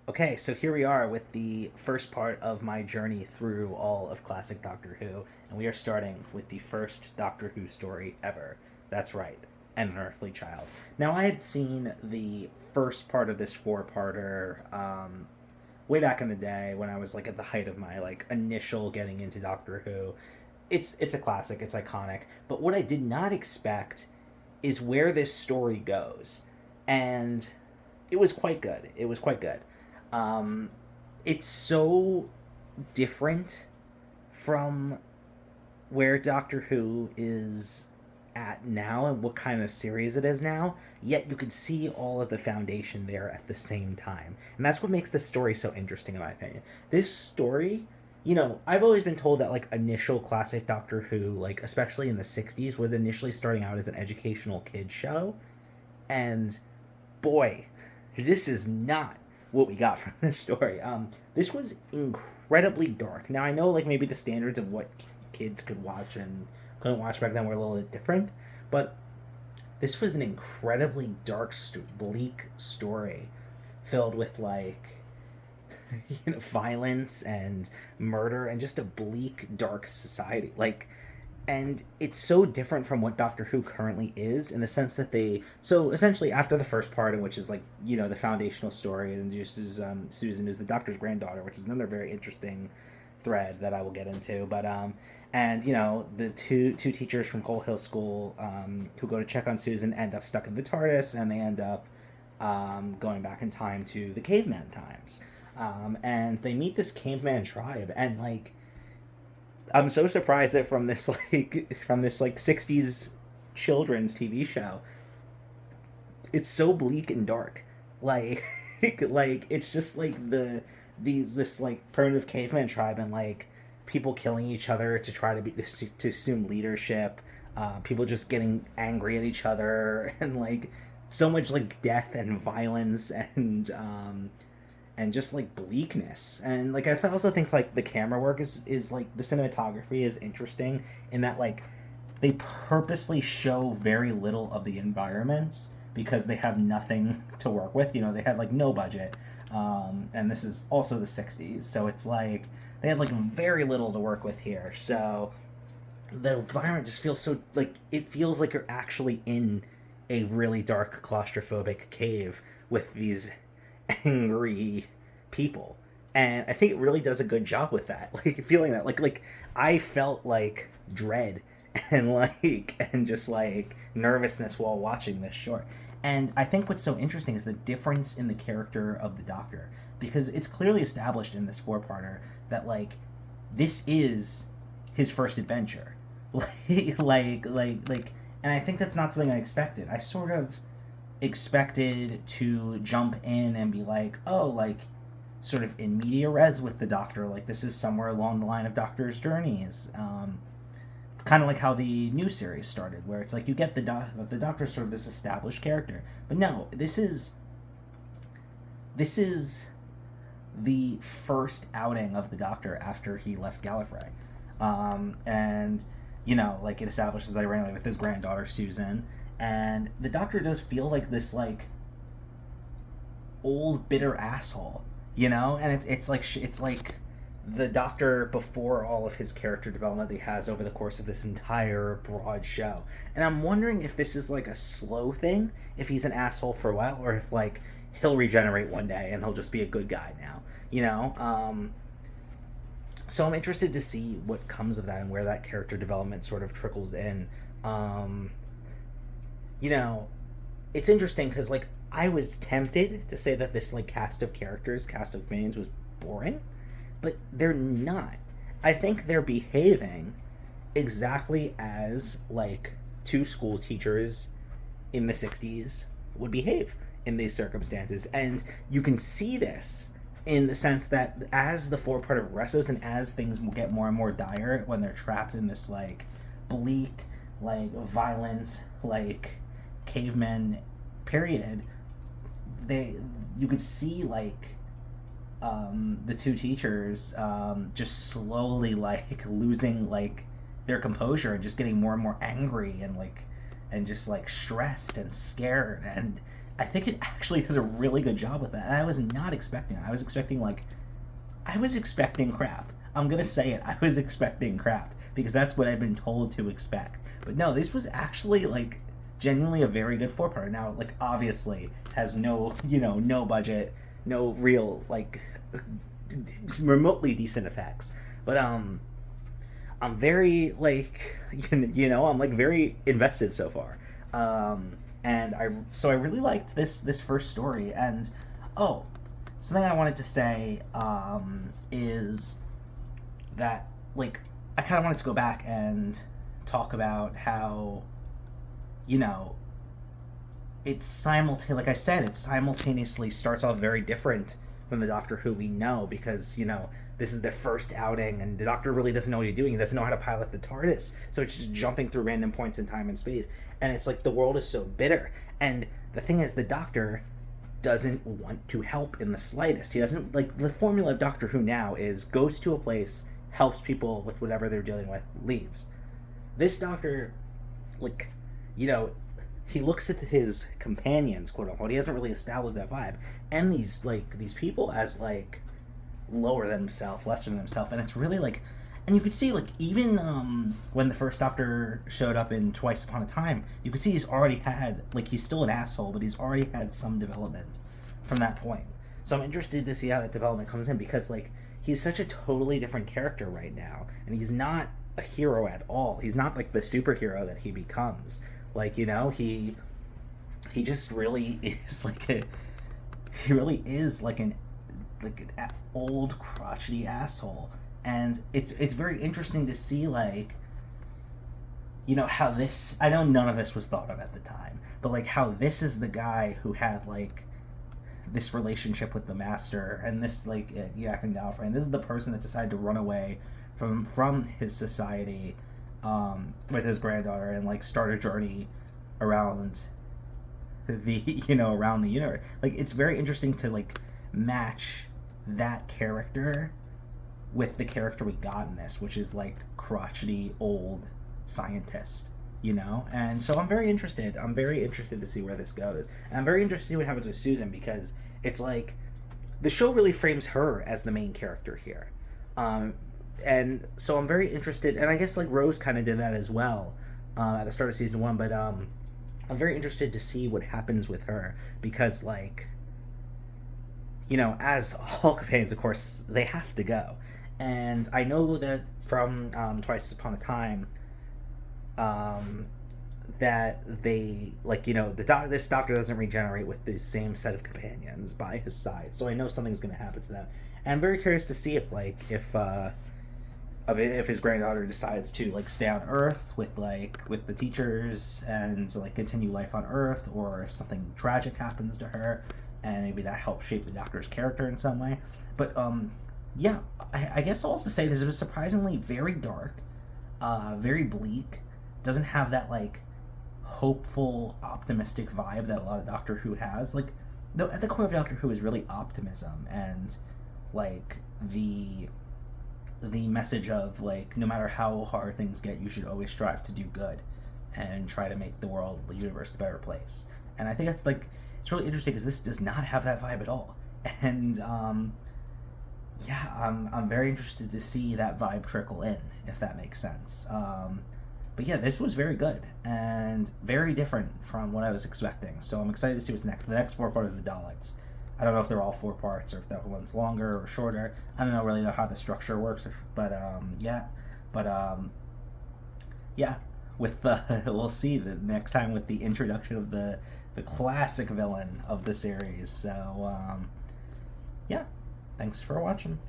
Okay, so here we are with the first part of my journey through all of classic Doctor Who, and we are starting with the first Doctor Who story ever. That's right, An Unearthly Child. Now, I had seen the first part of this four-parter way back in the day when I was like at the height of my like initial getting into Doctor Who. It's a classic, it's iconic, but what I did not expect is where this story goes, and it was quite good. It was quite good. Um, it's so different from where Doctor Who is at now and what kind of series it is now, yet you could see all of the foundation there at the same time. And that's what makes this story so interesting, in my opinion. This story, I've always been told that, like, initial classic Doctor Who, like, especially in the 60s, was initially starting out as an educational kids show. And boy, this is not what we got from this story. This was incredibly dark. Now I know like maybe the standards of what kids could watch and couldn't watch back then were a little bit different, but this was an incredibly dark, bleak story filled with like violence and murder and just a bleak, dark society. Like, and it's so different from what Doctor Who currently is in the sense that they so essentially after the first part, in which is like the foundational story, it introduces Susan, who's the Doctor's granddaughter, which is another very interesting thread that I will get into. But and the two teachers from Coal Hill School who go to check on Susan end up stuck in the TARDIS, and they end up going back in time to the caveman times, and they meet this caveman tribe, and like I'm so surprised that from this 60s children's TV show, it's so bleak and dark. Like like it's just like this like primitive caveman tribe, and like people killing each other to try to assume leadership, people just getting angry at each other and like so much like death and violence and just like bleakness. And like I also think like the camera work is like the cinematography is interesting in that like they purposely show very little of the environments because they have nothing to work with. They had like no budget, and this is also the 60s, so it's like they had like very little to work with here. So the environment just feels so like it feels like you're actually in a really dark claustrophobic cave with these angry people. And I think it really does a good job with that, like feeling that like I felt like dread and just like nervousness while watching this short. And I think what's so interesting is the difference in the character of the Doctor, because it's clearly established in this four-parter that like this is his first adventure. Like and I think that's not something I expected. I sort of expected to jump in and be like, oh, like sort of in media res with the Doctor, like this is somewhere along the line of Doctor's journeys. Kind of like how the new series started, where it's like you get the Doctor's sort of this established character, but no, this is the first outing of the Doctor after he left Gallifrey, and like it establishes that he ran away with his granddaughter Susan, and the Doctor does feel like this like old bitter asshole, and it's like the Doctor before all of his character development that he has over the course of this entire broad show. And I'm wondering if this is like a slow thing, if he's an asshole for a while, or if like he'll regenerate one day and he'll just be a good guy now, so I'm interested to see what comes of that and where that character development sort of trickles in. um you know it's interesting because like I was tempted to say that this like cast of mains was boring, but they're not. I think they're behaving exactly as like two school teachers in the 60s would behave in these circumstances. And you can see this in the sense that as the four-part progresses and as things get more and more dire when they're trapped in this like bleak, like violent, like caveman period, they you could see like the two teachers just slowly like losing like their composure and just getting more and more angry and just like stressed and scared, I think it actually does a really good job with that. And I was not expecting it. I was expecting crap. I'm gonna say it. I was expecting crap because that's what I've been told to expect. But no, this was actually like genuinely a very good four part. Now, like obviously has no no budget, no real like remotely decent effects. But I'm very like I'm like very invested so far. And I really liked this first story. And oh, something I wanted to say is that like I kind of wanted to go back and talk about how you know it's like I said, it simultaneously starts off very different from the Doctor Who we know because this is their first outing and the Doctor really doesn't know what he's doing. He doesn't know how to pilot the TARDIS, so it's just jumping through random points in time and space. And it's like the world is so bitter. And the thing is, the Doctor doesn't want to help in the slightest. He doesn't like the formula of Doctor Who now is goes to a place, helps people with whatever they're dealing with, leaves. This Doctor, like, he looks at his companions, quote unquote. He hasn't really established that vibe, and these people as like lower than himself, lesser than himself, and it's really like, and you could see like even when the first Doctor showed up in Twice Upon a Time, you could see he's already had like he's still an asshole, but he's already had some development from that point. So I'm interested to see how that development comes in because like he's such a totally different character right now, and he's not a hero at all. He's not like the superhero that he becomes. Like he just really is like he really is like an old crotchety asshole. And it's very interesting to see like how this, I know none of this was thought of at the time, but like how this is the guy who had like this relationship with the Master, and this like Yak and Galfrey, and this is the person that decided to run away from his society with his granddaughter and like start a journey around the around the universe. Like it's very interesting to like match that character with the character we got in this, which is like crotchety old scientist, and so I'm very interested to see where this goes, and I'm very interested to see what happens with Susan, because it's like the show really frames her as the main character here, and so I'm very interested, and I guess like Rose kind of did that as well at the start of season 1, but I'm very interested to see what happens with her, because like as all companions, of course, they have to go. And I know that from Twice Upon a Time, that they this Doctor doesn't regenerate with the same set of companions by his side, so I know something's going to happen to them, and I'm very curious to see if his granddaughter decides to like stay on Earth with the teachers and to like continue life on Earth, or if something tragic happens to her, and maybe that helps shape the Doctor's character in some way. But yeah, I guess I'll also say this was surprisingly very dark, very bleak. Doesn't have that like hopeful, optimistic vibe that a lot of Doctor Who has. Like, at the core of Doctor Who is really optimism and like the message of like no matter how hard things get, you should always strive to do good and try to make the world, the universe, a better place. And I think that's like it's really interesting because this does not have that vibe at all. And yeah, I'm very interested to see that vibe trickle in, if that makes sense. But yeah, this was very good and very different from what I was expecting. So I'm excited to see what's next. The next 4 parts of the Daleks. I don't know if they're all 4 parts or if that one's longer or shorter. I don't really know how the structure works. Yeah. With we'll see the next time with the introduction of the classic villain of the series. So yeah. Thanks for watching.